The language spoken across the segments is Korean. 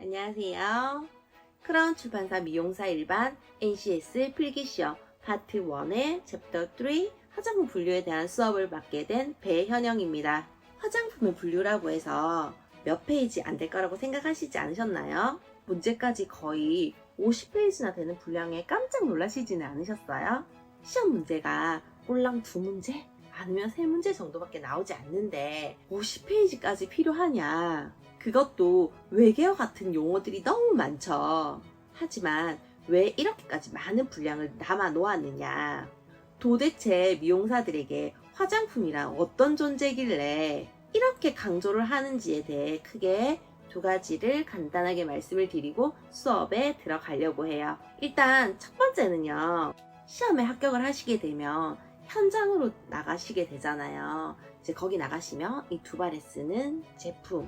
안녕하세요. 크라운 출판사 미용사 일반 NCS 필기시험 파트 1의 챕터 3 화장품 분류에 대한 수업을 맡게 된 배현영입니다. 화장품의 분류라고 해서 몇 페이지 안 될 거라고 생각하시지 않으셨나요? 문제까지 거의 50페이지나 되는 분량에 깜짝 놀라시지는 않으셨어요? 시험 문제가 꼴랑 2문제? 아니면 3문제 정도밖에 나오지 않는데 50페이지까지 필요하냐? 그것도 외계어 같은 용어들이 너무 많죠. 하지만 왜 이렇게까지 많은 분량을 남아 놓았느냐? 도대체 미용사들에게 화장품이란 어떤 존재길래 이렇게 강조를 하는지에 대해 크게 2가지를 간단하게 말씀을 드리고 수업에 들어가려고 해요. 일단 첫 번째는요. 시험에 합격을 하시게 되면 현장으로 나가시게 되잖아요. 이제 거기 나가시면 이 두발에 쓰는 제품,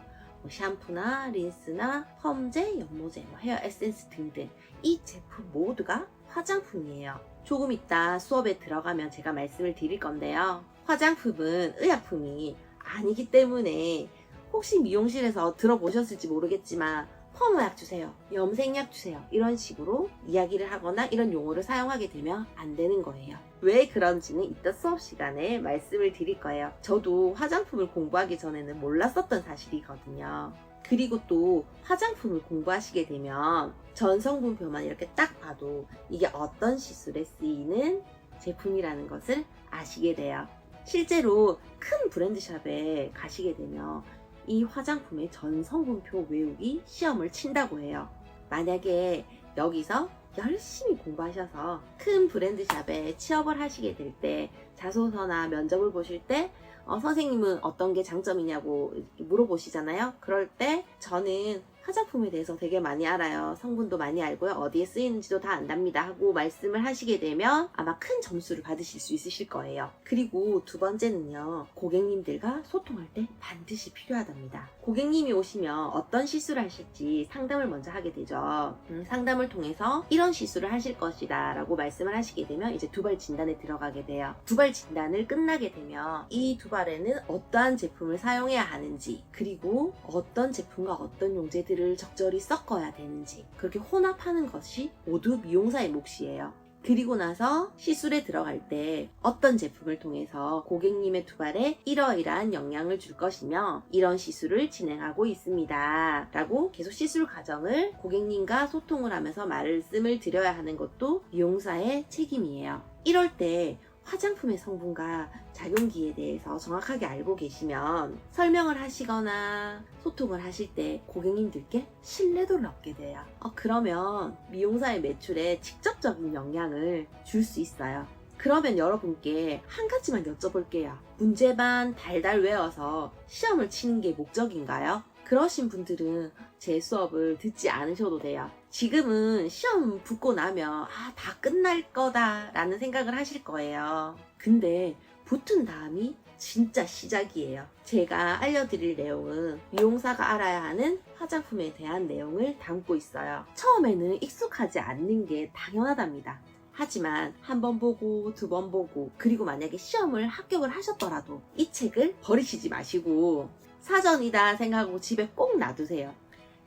샴푸나 린스나 펌제, 연모제, 헤어 에센스 등등 이 제품 모두가 화장품이에요. 조금 이따 수업에 들어가면 제가 말씀을 드릴 건데요. 화장품은 의약품이 아니기 때문에 혹시 미용실에서 들어보셨을지 모르겠지만 펌약 주세요, 염색약 주세요 이런 식으로 이야기를 하거나 이런 용어를 사용하게 되면 안 되는 거예요. 왜 그런지는 이따 수업 시간에 말씀을 드릴 거예요. 저도 화장품을 공부하기 전에는 몰랐었던 사실이거든요. 그리고 또 화장품을 공부하시게 되면 전성분표만 이렇게 딱 봐도 이게 어떤 시술에 쓰이는 제품이라는 것을 아시게 돼요. 실제로 큰 브랜드샵에 가시게 되면 이 화장품의 전성분표 외우기 시험을 친다고 해요. 만약에 여기서 열심히 공부하셔서 큰 브랜드샵에 취업을 하시게 될 때 자소서나 면접을 보실 때 선생님은 어떤 게 장점이냐고 물어보시잖아요. 그럴 때 저는 화장품에 대해서 되게 많이 알아요. 성분도 많이 알고요. 어디에 쓰이는지도 다 안답니다 하고 말씀을 하시게 되면 아마 큰 점수를 받으실 수 있으실 거예요. 그리고 2번째는요. 고객님들과 소통할 때 반드시 필요하답니다. 고객님이 오시면 어떤 시술을 하실지 상담을 먼저 하게 되죠. 상담을 통해서 이런 시술을 하실 것이다 라고 말씀을 하시게 되면 이제 두발 진단에 들어가게 돼요. 두발 진단을 끝나게 되면 이 두발에는 어떠한 제품을 사용해야 하는지, 그리고 어떤 제품과 어떤 용제들을 적절히 섞어야 되는지, 그렇게 혼합하는 것이 모두 미용사의 몫이에요. 그리고 나서 시술에 들어갈 때 어떤 제품을 통해서 고객님의 두발에 이러이러한 영향을 줄 것이며 이런 시술을 진행하고 있습니다 라고 계속 시술 과정을 고객님과 소통을 하면서 말씀을 드려야 하는 것도 미용사의 책임이에요. 이럴 때 화장품의 성분과 작용기에 대해서 정확하게 알고 계시면 설명을 하시거나 소통을 하실 때 고객님들께 신뢰도를 얻게 돼요. 그러면 미용사의 매출에 직접적인 영향을 줄 수 있어요. 그러면 여러분께 한 가지만 여쭤볼게요. 문제만 달달 외워서 시험을 치는 게 목적인가요? 그러신 분들은 제 수업을 듣지 않으셔도 돼요. 지금은 시험 붙고 나면 다 끝날 거다 라는 생각을 하실 거예요. 근데 붙은 다음이 진짜 시작이에요. 제가 알려드릴 내용은 미용사가 알아야 하는 화장품에 대한 내용을 담고 있어요. 처음에는 익숙하지 않는 게 당연하답니다. 하지만 한 번 보고 2번 보고, 그리고 만약에 시험을 합격을 하셨더라도 이 책을 버리시지 마시고 사전이다 생각하고 집에 꼭 놔두세요.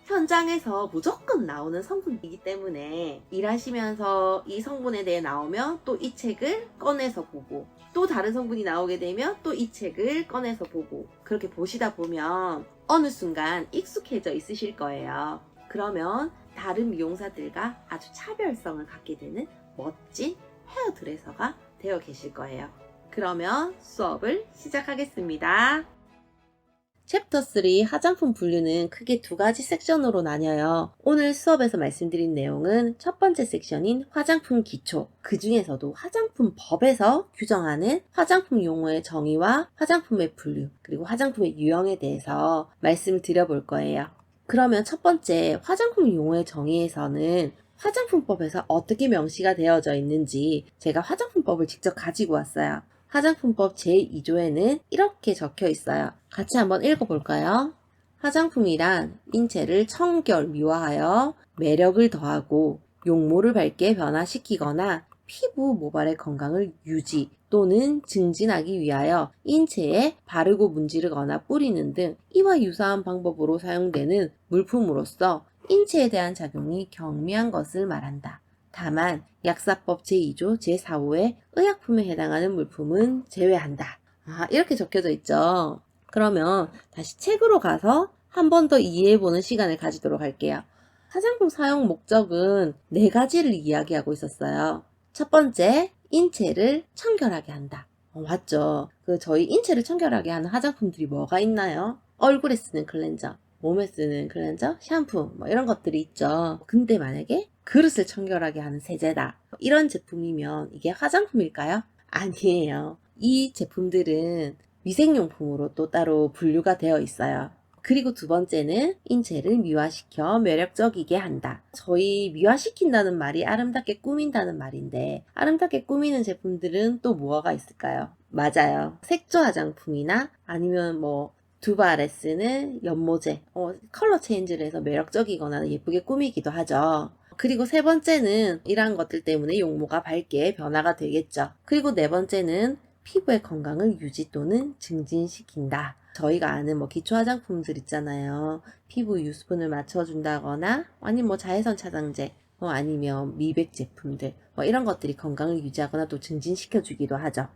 현장에서 무조건 나오는 성분이기 때문에 일하시면서 이 성분에 대해 나오면 또 이 책을 꺼내서 보고, 또 다른 성분이 나오게 되면 또 이 책을 꺼내서 보고, 그렇게 보시다 보면 어느 순간 익숙해져 있으실 거예요. 그러면 다른 미용사들과 아주 차별성을 갖게 되는 멋진 헤어드레서가 되어 계실 거예요. 그러면 수업을 시작하겠습니다. 챕터 3 화장품 분류는 크게 2가지 섹션으로 나뉘어요. 오늘 수업에서 말씀드린 내용은 첫 번째 섹션인 화장품 기초, 그 중에서도 화장품법에서 규정하는 화장품 용어의 정의와 화장품의 분류, 그리고 화장품의 유형에 대해서 말씀을 드려볼 거예요. 그러면 첫 번째 화장품 용어의 정의에서는 화장품법에서 어떻게 명시가 되어져 있는지 제가 화장품법을 직접 가지고 왔어요. 화장품법 제2조에는 이렇게 적혀 있어요. 같이 한번 읽어볼까요? 화장품이란 인체를 청결 미화하여 매력을 더하고 용모를 밝게 변화시키거나 피부 모발의 건강을 유지 또는 증진하기 위하여 인체에 바르고 문지르거나 뿌리는 등 이와 유사한 방법으로 사용되는 물품으로서 인체에 대한 작용이 경미한 것을 말한다. 다만 약사법 제2조 제4호의 의약품에 해당하는 물품은 제외한다. 이렇게 적혀져 있죠. 그러면 다시 책으로 가서 한 번 더 이해해보는 시간을 가지도록 할게요. 화장품 사용 목적은 4가지를 이야기하고 있었어요. 첫 번째, 인체를 청결하게 한다. 맞죠. 저희 인체를 청결하게 하는 화장품들이 뭐가 있나요? 얼굴에 쓰는 클렌저, 몸에 쓰는 클렌저, 샴푸 이런 것들이 있죠. 근데 만약에 그릇을 청결하게 하는 세제다. 이런 제품이면 이게 화장품일까요? 아니에요. 이 제품들은 위생용품으로 또 따로 분류가 되어 있어요. 그리고 두 번째는 인체를 미화시켜 매력적이게 한다. 저희 미화시킨다는 말이 아름답게 꾸민다는 말인데 아름답게 꾸미는 제품들은 또 뭐가 있을까요? 맞아요. 색조 화장품이나 아니면 두발에 쓰는 연모제, 컬러 체인지를 해서 매력적이거나 예쁘게 꾸미기도 하죠. 그리고 세 번째는 이러한 것들 때문에 용모가 밝게 변화가 되겠죠. 그리고 네 번째는 피부의 건강을 유지 또는 증진시킨다. 저희가 아는 기초 화장품들 있잖아요. 피부 유수분을 맞춰준다거나 아니면 자외선 차단제 아니면 미백 제품들 이런 것들이 건강을 유지하거나 또 증진시켜주기도 하죠.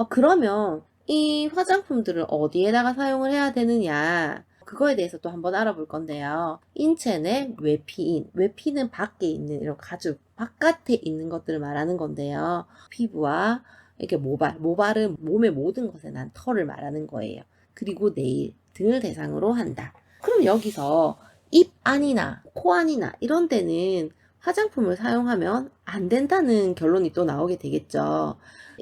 그러면 이 화장품들을 어디에다가 사용을 해야 되느냐, 그거에 대해서 또 한번 알아볼 건데요. 인체 내 외피인, 외피는 밖에 있는 이런 가죽, 바깥에 있는 것들을 말하는 건데요. 피부와 이렇게 모발은 몸의 모든 것에 난 털을 말하는 거예요. 그리고 네일 등을 대상으로 한다. 그럼 여기서 입 안이나 코 안이나 이런 데는 화장품을 사용하면 안 된다는 결론이 또 나오게 되겠죠.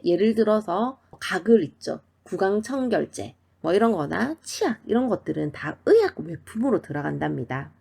예를 들어서 가글 있죠. 구강청결제 이런 거나 치약 이런 것들은 다 의약 외품으로 들어간답니다.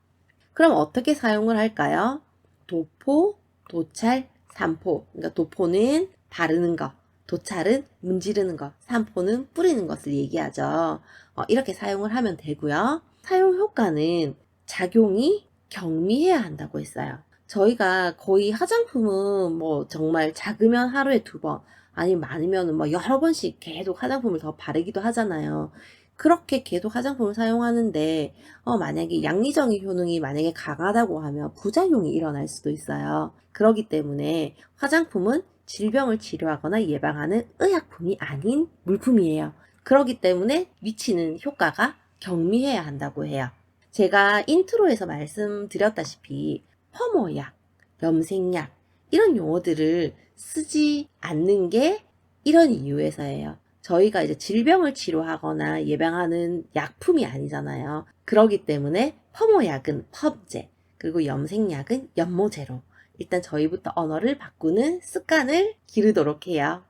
그럼 어떻게 사용을 할까요? 도포, 도찰, 산포. 그러니까 도포는 바르는 거, 도찰은 문지르는 거, 산포는 뿌리는 것을 얘기하죠. 이렇게 사용을 하면 되고요. 사용 효과는 작용이 경미해야 한다고 했어요. 저희가 거의 화장품은 정말 작으면 하루에 2번, 아니면 많으면 여러 번씩 계속 화장품을 더 바르기도 하잖아요. 그렇게 계속 화장품을 사용하는데 만약에 양리적인 효능이 만약에 강하다고 하면 부작용이 일어날 수도 있어요. 그렇기 때문에 화장품은 질병을 치료하거나 예방하는 의약품이 아닌 물품이에요. 그렇기 때문에 미치는 효과가 경미해야 한다고 해요. 제가 인트로에서 말씀드렸다시피 펌어약, 염색약 이런 용어들을 쓰지 않는 게 이런 이유에서예요. 저희가 이제 질병을 치료하거나 예방하는 약품이 아니잖아요. 그렇기 때문에 펌어약은 펌제, 그리고 염색약은 연모제로 일단 저희부터 언어를 바꾸는 습관을 기르도록 해요.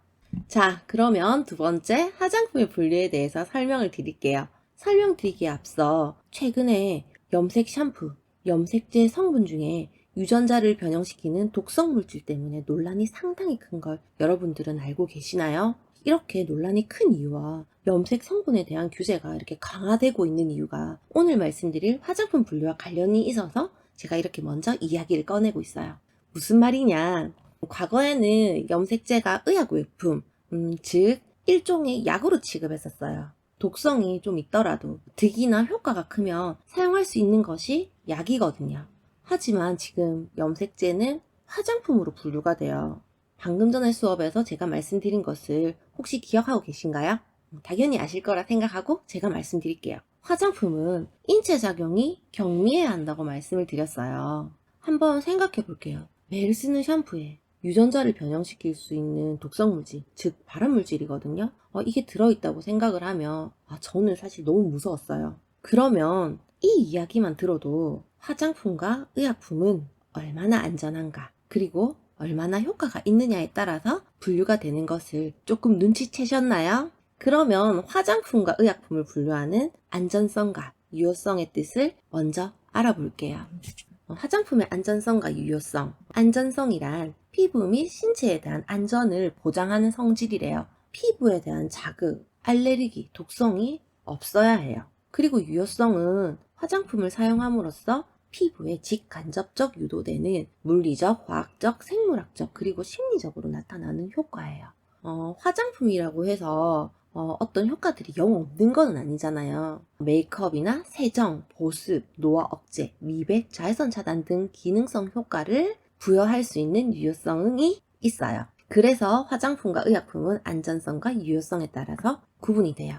자, 그러면 두 번째 화장품의 분류에 대해서 설명을 드릴게요. 설명드리기에 앞서 최근에 염색 샴푸, 염색제 성분 중에 유전자를 변형시키는 독성 물질 때문에 논란이 상당히 큰 걸 여러분들은 알고 계시나요? 이렇게 논란이 큰 이유와 염색 성분에 대한 규제가 이렇게 강화되고 있는 이유가 오늘 말씀드릴 화장품 분류와 관련이 있어서 제가 이렇게 먼저 이야기를 꺼내고 있어요. 무슨 말이냐? 과거에는 염색제가 의약외품, 즉 일종의 약으로 취급했었어요. 독성이 좀 있더라도 득이나 효과가 크면 사용할 수 있는 것이 약이거든요. 하지만 지금 염색제는 화장품으로 분류가 돼요. 방금 전에 수업에서 제가 말씀드린 것을 혹시 기억하고 계신가요? 당연히 아실 거라 생각하고 제가 말씀드릴게요. 화장품은 인체작용이 경미해야 한다고 말씀을 드렸어요. 한번 생각해 볼게요. 매일 쓰는 샴푸에 유전자를 변형시킬 수 있는 독성물질, 즉 발암물질이거든요. 이게 들어있다고 생각을 하면 저는 사실 너무 무서웠어요. 그러면 이 이야기만 들어도 화장품과 의약품은 얼마나 안전한가, 그리고 얼마나 효과가 있느냐에 따라서 분류가 되는 것을 조금 눈치채셨나요? 그러면 화장품과 의약품을 분류하는 안전성과 유효성의 뜻을 먼저 알아볼게요. 화장품의 안전성과 유효성. 안전성이란 피부 및 신체에 대한 안전을 보장하는 성질이래요. 피부에 대한 자극, 알레르기, 독성이 없어야 해요. 그리고 유효성은 화장품을 사용함으로써 피부에 직간접적 유도되는 물리적, 화학적, 생물학적, 그리고 심리적으로 나타나는 효과예요. 화장품이라고 해서 어떤 효과들이 영 없는 건 아니잖아요. 메이크업이나 세정, 보습, 노화 억제, 미백, 자외선 차단 등 기능성 효과를 부여할 수 있는 유효성이 있어요. 그래서 화장품과 의약품은 안전성과 유효성에 따라서 구분이 돼요.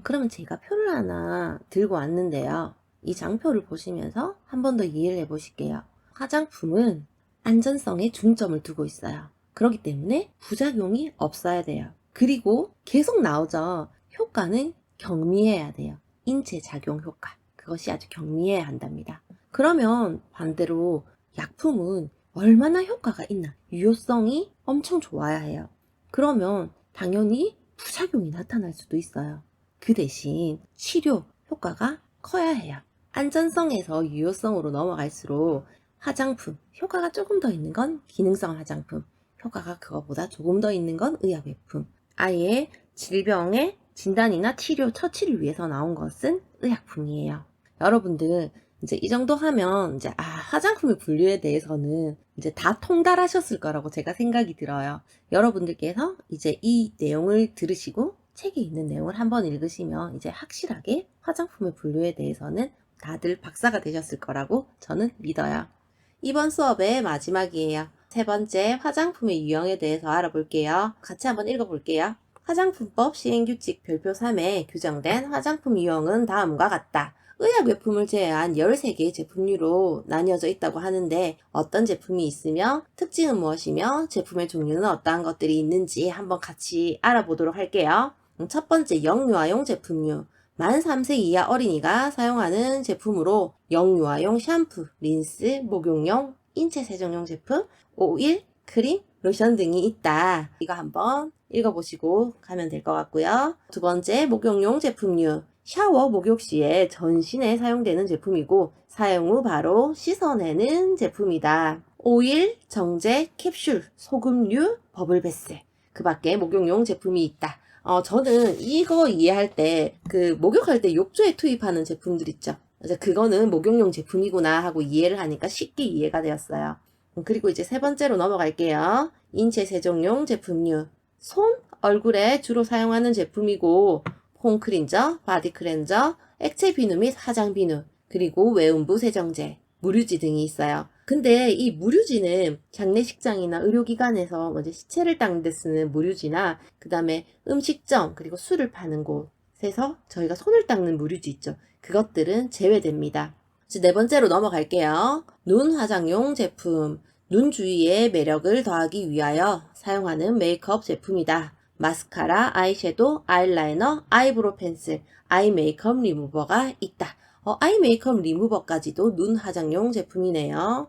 그러면 제가 표를 하나 들고 왔는데요. 이 장표를 보시면서 한 번 더 이해를 해보실게요. 화장품은 안전성에 중점을 두고 있어요. 그렇기 때문에 부작용이 없어야 돼요. 그리고 계속 나오죠. 효과는 경미해야 돼요. 인체 작용 효과. 그것이 아주 경미해야 한답니다. 그러면 반대로 약품은 얼마나 효과가 있나? 유효성이 엄청 좋아야 해요. 그러면 당연히 부작용이 나타날 수도 있어요. 그 대신 치료 효과가 커야 해요. 안전성에서 유효성으로 넘어갈수록 화장품, 효과가 조금 더 있는 건 기능성 화장품, 효과가 그거보다 조금 더 있는 건 의약외품. 아예 질병의 진단이나 치료, 처치를 위해서 나온 것은 의약품이에요. 여러분들 이제 이 정도 하면 이제 화장품의 분류에 대해서는 이제 다 통달하셨을 거라고 제가 생각이 들어요. 여러분들께서 이제 이 내용을 들으시고 책에 있는 내용을 한번 읽으시면 이제 확실하게 화장품의 분류에 대해서는 다들 박사가 되셨을 거라고 저는 믿어요. 이번 수업의 마지막이에요. 세 번째, 화장품의 유형에 대해서 알아볼게요. 같이 한번 읽어볼게요. 화장품법 시행규칙 별표 3에 규정된 화장품 유형은 다음과 같다. 의약외품을 제외한 13개의 제품류로 나뉘어져 있다고 하는데 어떤 제품이 있으며 특징은 무엇이며 제품의 종류는 어떠한 것들이 있는지 한번 같이 알아보도록 할게요. 첫 번째, 영유아용 제품류. 만 3세 이하 어린이가 사용하는 제품으로 영유아용 샴푸, 린스, 목욕용, 인체 세정용 제품, 오일, 크림, 로션 등이 있다. 이거 한번 읽어보시고 가면 될 것 같고요. 두 번째, 목욕용 제품류. 샤워 목욕 시에 전신에 사용되는 제품이고 사용 후 바로 씻어내는 제품이다. 오일, 정제, 캡슐, 소금류, 버블베스. 그 밖에 목욕용 제품이 있다. 저는 이거 이해할 때 목욕할 때 욕조에 투입하는 제품들 있죠. 이제 그거는 목욕용 제품이구나 하고 이해를 하니까 쉽게 이해가 되었어요. 그리고 이제 세 번째로 넘어갈게요. 인체 세정용 제품류. 손, 얼굴에 주로 사용하는 제품이고 폼 클린저, 바디 클렌저, 액체 비누 및 화장 비누, 그리고 외음부 세정제, 무류지 등이 있어요. 근데 이 무류지는 장례식장이나 의료기관에서 먼저 시체를 닦는 데 쓰는 무류지나 그 다음에 음식점 그리고 술을 파는 곳에서 저희가 손을 닦는 무류지 있죠. 그것들은 제외됩니다. 이제 네 번째로 넘어갈게요. 눈 화장용 제품. 눈 주위에 매력을 더하기 위하여 사용하는 메이크업 제품이다. 마스카라, 아이섀도우, 아이라이너, 아이브로우 펜슬, 아이 메이크업 리무버가 있다. 아이 메이크업 리무버까지도 눈 화장용 제품이네요.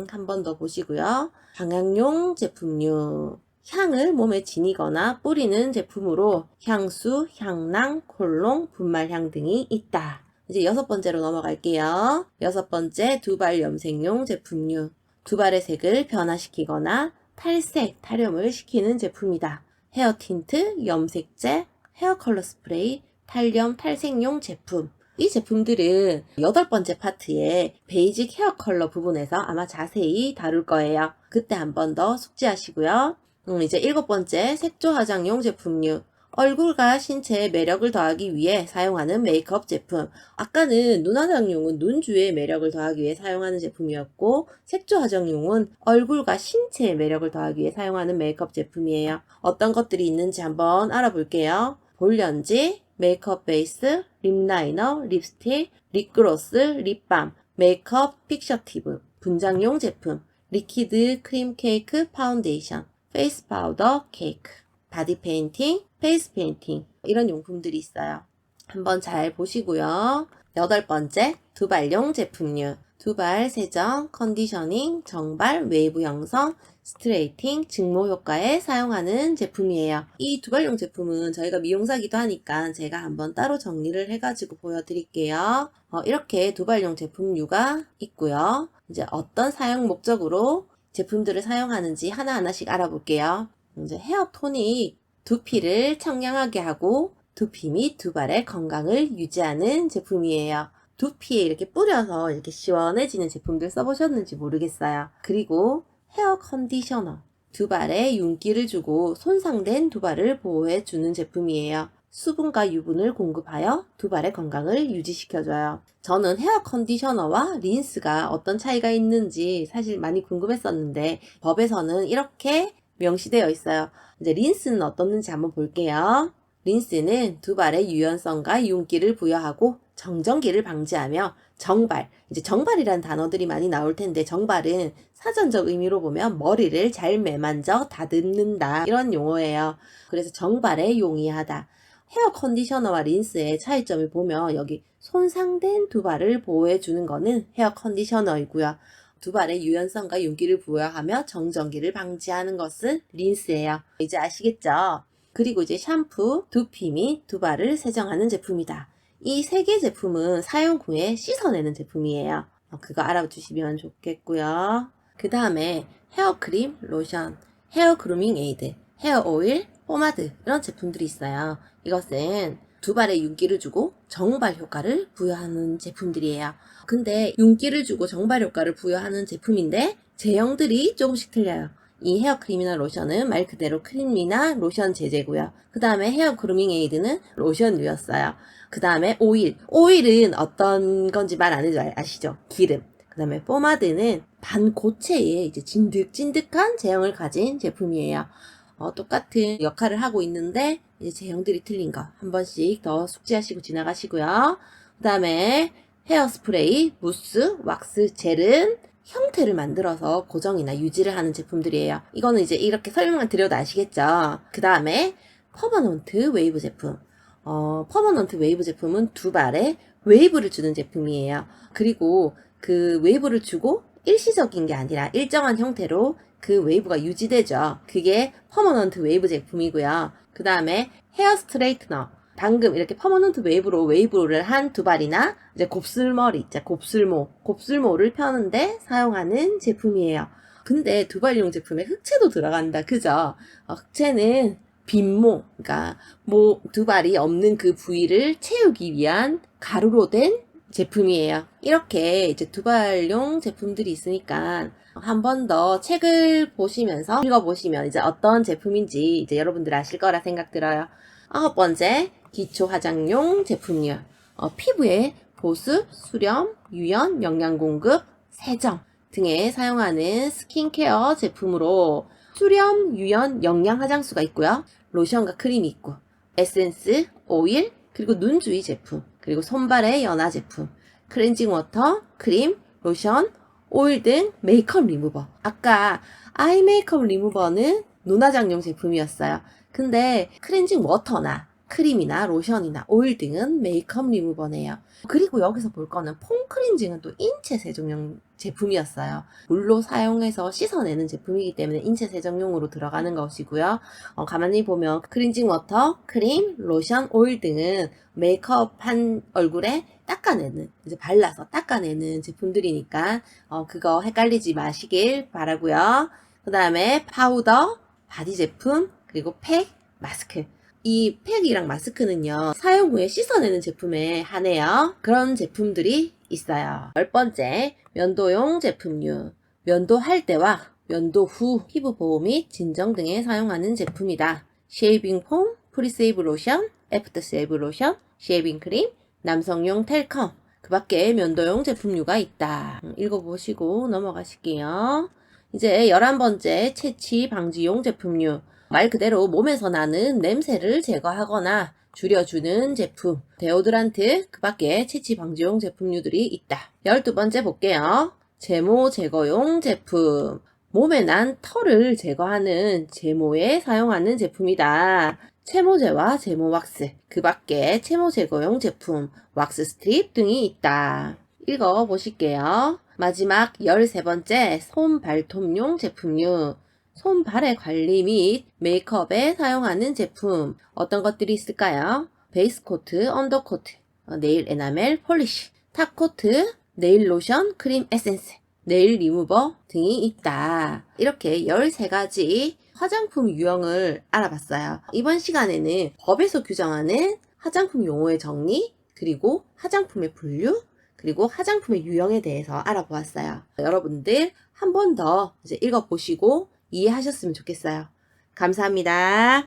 한 번 더 보시고요. 방향용 제품류. 향을 몸에 지니거나 뿌리는 제품으로 향수, 향랑, 콜롱, 분말향 등이 있다. 이제 여섯 번째로 넘어갈게요. 여섯 번째, 두발 염색용 제품류. 두발의 색을 변화시키거나 탈색, 탈염을 시키는 제품이다. 헤어 틴트, 염색제, 헤어 컬러 스프레이, 탈염, 탈색용 제품. 이 제품들은 여덟 번째 파트에 베이직 헤어 컬러 부분에서 아마 자세히 다룰 거예요. 그때 한 번 더 숙지하시고요. 이제 일곱 번째, 색조 화장용 제품류. 얼굴과 신체에 매력을 더하기 위해 사용하는 메이크업 제품. 아까는 눈 화장용은 눈 주위에 매력을 더하기 위해 사용하는 제품이었고 색조 화장용은 얼굴과 신체에 매력을 더하기 위해 사용하는 메이크업 제품이에요. 어떤 것들이 있는지 한번 알아볼게요. 볼렌지, 메이크업 베이스, 립라이너, 립스틱, 립그로스, 립밤, 메이크업 픽셔티브, 분장용 제품, 리퀴드 크림 케이크 파운데이션, 페이스 파우더 케이크, 바디 페인팅, 페이스 페인팅 이런 용품들이 있어요. 한번 잘 보시고요. 여덟 번째, 두발용 제품류. 두발 세정, 컨디셔닝, 정발, 웨이브 형성, 스트레이팅, 증모 효과에 사용하는 제품이에요. 이 두발용 제품은 저희가 미용사기도 하니까 제가 한번 따로 정리를 해가지고 보여드릴게요. 이렇게 두발용 제품류가 있고요. 이제 어떤 사용 목적으로 제품들을 사용하는지 하나하나씩 알아볼게요. 이제 헤어 토닉, 두피를 청량하게 하고 두피 및 두발의 건강을 유지하는 제품이에요. 두피에 이렇게 뿌려서 이렇게 시원해지는 제품들 써보셨는지 모르겠어요. 그리고 헤어 컨디셔너, 두발에 윤기를 주고 손상된 두발을 보호해주는 제품이에요. 수분과 유분을 공급하여 두발의 건강을 유지시켜줘요. 저는 헤어 컨디셔너와 린스가 어떤 차이가 있는지 사실 많이 궁금했었는데 법에서는 이렇게 명시되어 있어요. 이제 린스는 어떻는지 한번 볼게요. 린스는 두발의 유연성과 윤기를 부여하고 정전기를 방지하며 정발, 이제 정발이라는 단어들이 많이 나올 텐데 정발은 사전적 의미로 보면 머리를 잘 매만져 다듬는다 이런 용어예요. 그래서 정발에 용이하다. 헤어 컨디셔너와 린스의 차이점을 보면 여기 손상된 두발을 보호해주는 거는 헤어 컨디셔너이고요. 두발의 유연성과 윤기를 부여하며 정전기를 방지하는 것은 린스예요. 이제 아시겠죠? 그리고 이제 샴푸, 두피 및 두발을 세정하는 제품이다. 이 세 개 제품은 사용 후에 씻어내는 제품이에요. 그거 알아주시면 좋겠고요. 그 다음에 헤어크림, 로션, 헤어 그루밍 에이드, 헤어 오일, 포마드 이런 제품들이 있어요. 이것은 두발에 윤기를 주고 정발 효과를 부여하는 제품들이에요. 근데 윤기를 주고 정발 효과를 부여하는 제품인데 제형들이 조금씩 틀려요. 이 헤어크림이나 로션은 말 그대로 크림이나 로션 제제고요. 그 다음에 헤어 그루밍 에이드는 로션류였어요. 그 다음에 오일은 어떤 건지 말 안 해도 아시죠? 기름. 그 다음에 포마드는 반고체의 이제 진득진득한 제형을 가진 제품이에요. 똑같은 역할을 하고 있는데 이제 제형들이 틀린 거 한 번씩 더 숙지하시고 지나가시고요. 그 다음에 헤어스프레이, 무스, 왁스, 젤은 형태를 만들어서 고정이나 유지를 하는 제품들이에요. 이거는 이제 이렇게 설명을 드려도 아시겠죠? 그 다음에 퍼머넌트 웨이브 제품. 퍼머넌트 웨이브 제품은 두발에 웨이브를 주는 제품이에요. 그리고 그 웨이브를 주고 일시적인 게 아니라 일정한 형태로 그 웨이브가 유지되죠. 그게 퍼머넌트 웨이브 제품이고요. 그 다음에 헤어 스트레이트너. 방금 이렇게 퍼머넌트 웨이브로 웨이브를 한 두발이나 이제 곱슬머리 있죠. 곱슬모를 펴는데 사용하는 제품이에요. 근데 두발용 제품에 흑채도 들어간다. 그죠? 흑채는 빈모, 그러니까 두발이 없는 그 부위를 채우기 위한 가루로 된 제품이에요. 이렇게 이제 두발용 제품들이 있으니까 한 번 더 책을 보시면서 읽어보시면 이제 어떤 제품인지 이제 여러분들 아실 거라 생각 들어요. 9번째, 기초 화장용 제품류. 피부에 보습, 수렴, 유연, 영양 공급, 세정 등에 사용하는 스킨케어 제품으로 수렴, 유연, 영양 화장수가 있고요. 로션과 크림이 있고, 에센스, 오일, 그리고 눈주위 제품, 그리고 손발의 연화 제품, 클렌징 워터, 크림, 로션, 오일 등 메이크업 리무버. 아까 아이 메이크업 리무버는 눈화장용 제품이었어요. 근데 클렌징 워터나 크림이나 로션이나 오일 등은 메이크업 리무버네요. 그리고 여기서 볼 거는 폼 클렌징은 또 인체 세정용 제품이었어요. 물로 사용해서 씻어내는 제품이기 때문에 인체 세정용으로 들어가는 것이고요. 가만히 보면 클렌징 워터, 크림, 로션, 오일 등은 메이크업한 얼굴에 닦아내는, 이제 발라서 닦아내는 제품들이니까 그거 헷갈리지 마시길 바라고요. 그 다음에 파우더, 바디 제품, 그리고 팩, 마스크. 이 팩이랑 마스크는요, 사용 후에 씻어내는 제품에 한해요. 그런 제품들이 있어요. 10번째, 면도용 제품류. 면도할 때와 면도 후 피부 보호 및 진정 등에 사용하는 제품이다. 쉐이빙 폼, 프리세이브 로션, 애프터 세이브 로션, 쉐이빙 크림, 남성용 텔컴, 그 밖에 면도용 제품류가 있다. 읽어보시고 넘어가실게요. 이제 11번째, 채취 방지용 제품류. 말 그대로 몸에서 나는 냄새를 제거하거나 줄여주는 제품, 데오드란트, 그 밖에 채취 방지용 제품류들이 있다. 12번째 볼게요. 제모 제거용 제품. 몸에 난 털을 제거하는 제모에 사용하는 제품이다. 채모제와 제모 왁스, 그 밖에 채모 제거용 제품, 왁스 스트립 등이 있다. 읽어보실게요. 마지막 13번째, 손 발톱용 제품류. 손발의 관리 및 메이크업에 사용하는 제품. 어떤 것들이 있을까요? 베이스 코트, 언더 코트, 네일 에나멜 폴리시, 탑 코트, 네일 로션, 크림 에센스, 네일 리무버 등이 있다. 이렇게 13가지 화장품 유형을 알아봤어요. 이번 시간에는 법에서 규정하는 화장품 용어의 정리, 그리고 화장품의 분류, 그리고 화장품의 유형에 대해서 알아보았어요. 여러분들 한 번 더 이제 읽어보시고 이해하셨으면 좋겠어요. 감사합니다.